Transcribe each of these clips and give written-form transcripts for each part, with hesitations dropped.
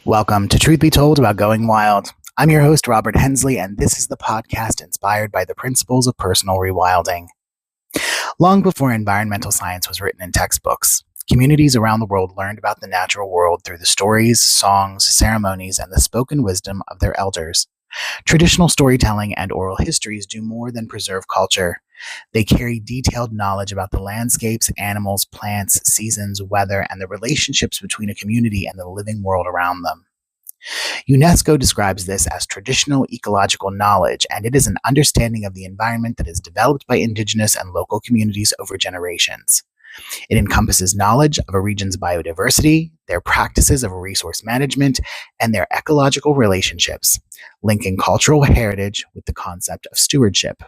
Welcome to Truth Be Told About Going Wild. I'm your host, Robert Hensley, and this is the podcast inspired by the principles of personal rewilding. Long before environmental science was written in textbooks, communities around the world learned about the natural world through the stories, songs, ceremonies, and the spoken wisdom of their elders. Traditional storytelling and oral histories do more than preserve culture. They carry detailed knowledge about the landscapes, animals, plants, seasons, weather, and the relationships between a community and the living world around them. UNESCO describes this as traditional ecological knowledge, and it is an understanding of the environment that is developed by indigenous and local communities over generations. It encompasses knowledge of a region's biodiversity, their practices of resource management, and their ecological relationships, linking cultural heritage with the concept of stewardship.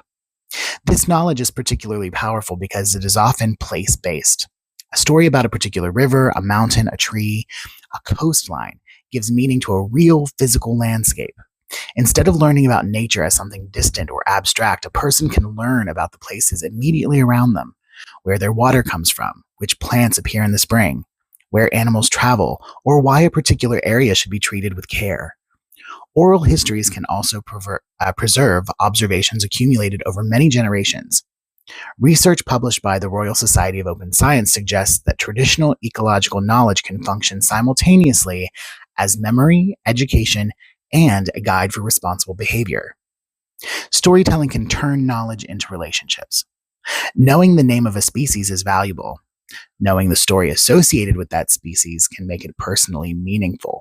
This knowledge is particularly powerful because it is often place-based. A story about a particular river, a mountain, a tree, a coastline gives meaning to a real physical landscape. Instead of learning about nature as something distant or abstract, a person can learn about the places immediately around them, where their water comes from, which plants appear in the spring, where animals travel, or why a particular area should be treated with care. Oral histories can also preserve observations accumulated over many generations. Research published by the Royal Society of Open Science suggests that traditional ecological knowledge can function simultaneously as memory, education, and a guide for responsible behavior. Storytelling can turn knowledge into relationships. Knowing the name of a species is valuable. Knowing the story associated with that species can make it personally meaningful.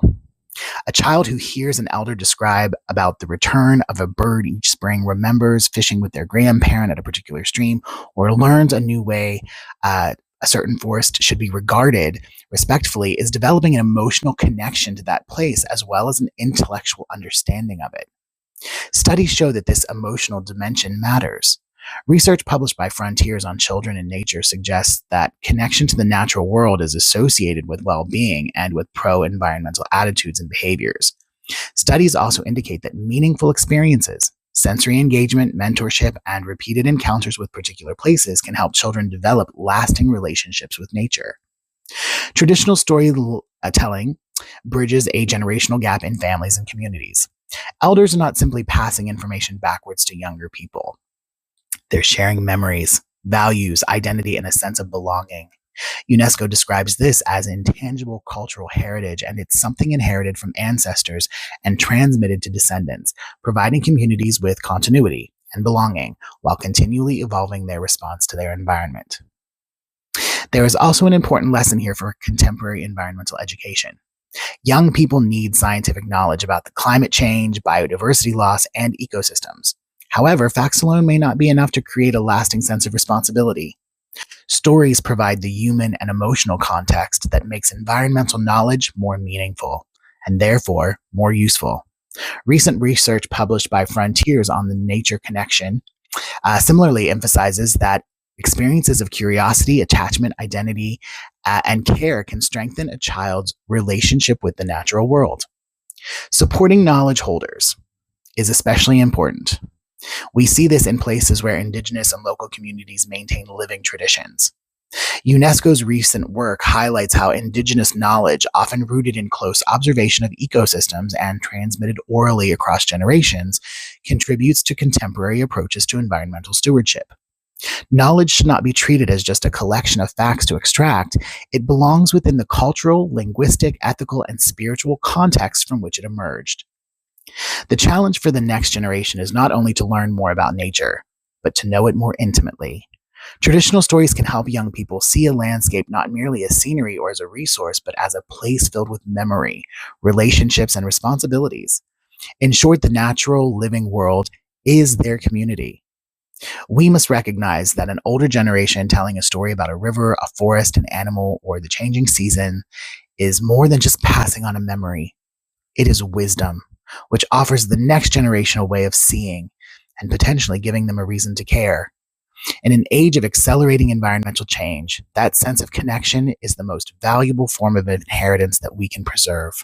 A child who hears an elder describe about the return of a bird each spring remembers fishing with their grandparent at a particular stream, or learns a new way a certain forest should be regarded respectfully, is developing an emotional connection to that place as well as an intellectual understanding of it. Studies show that this emotional dimension matters. Research published by Frontiers on Children and Nature suggests that connection to the natural world is associated with well-being and with pro-environmental attitudes and behaviors. Studies also indicate that meaningful experiences, sensory engagement, mentorship, and repeated encounters with particular places can help children develop lasting relationships with nature. Traditional storytelling bridges a generational gap in families and communities. Elders are not simply passing information backwards to younger people. They're sharing memories, values, identity, and a sense of belonging. UNESCO describes this as intangible cultural heritage, and it's something inherited from ancestors and transmitted to descendants, providing communities with continuity and belonging while continually evolving their response to their environment. There is also an important lesson here for contemporary environmental education. Young people need scientific knowledge about the climate change, biodiversity loss, and ecosystems. However, facts alone may not be enough to create a lasting sense of responsibility. Stories provide the human and emotional context that makes environmental knowledge more meaningful, and therefore more useful. Recent research published by Frontiers on the nature connection similarly emphasizes that experiences of curiosity, attachment, identity, and care can strengthen a child's relationship with the natural world. Supporting knowledge holders is especially important. We see this in places where indigenous and local communities maintain living traditions. UNESCO's recent work highlights how indigenous knowledge, often rooted in close observation of ecosystems and transmitted orally across generations, contributes to contemporary approaches to environmental stewardship. Knowledge should not be treated as just a collection of facts to extract. It belongs within the cultural, linguistic, ethical, and spiritual context from which it emerged. The challenge for the next generation is not only to learn more about nature, but to know it more intimately. Traditional stories can help young people see a landscape not merely as scenery or as a resource, but as a place filled with memory, relationships, and responsibilities. In short, the natural living world is their community. We must recognize that an older generation telling a story about a river, a forest, an animal, or the changing season is more than just passing on a memory. It is wisdom, which offers the next generation a way of seeing and potentially giving them a reason to care. In an age of accelerating environmental change, that sense of connection is the most valuable form of inheritance that we can preserve.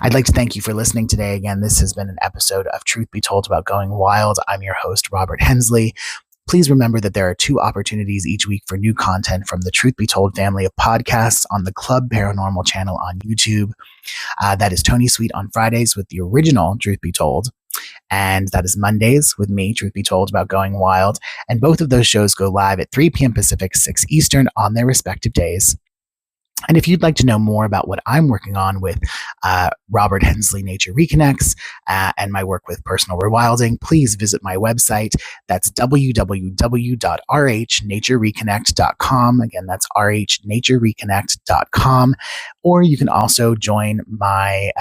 I'd like to thank you for listening today. Again, this has been an episode of Truth Be Told About Going Wild. I'm your host, Robert Hensley. Please remember that there are 2 opportunities each week for new content from the Truth Be Told family of podcasts on the Club Paranormal channel on YouTube. That is Tony Sweet on Fridays with the original Truth Be Told. And that is Mondays with me, Truth Be Told, about going wild. And both of those shows go live at 3 p.m. Pacific, 6 Eastern on their respective days. And if you'd like to know more about what I'm working on with Robert Hensley Nature Reconnects and my work with personal rewilding, please visit my website. That's www.rhnaturereconnect.com. Again, that's rhnaturereconnect.com. Or you can also join my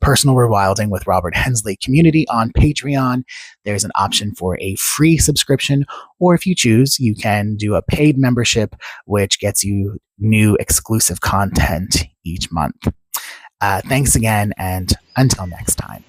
Personal Rewilding with Robert Hensley community on Patreon. There's an option for a free subscription, or if you choose, you can do a paid membership, which gets you new exclusive content each month. Thanks again, and until next time.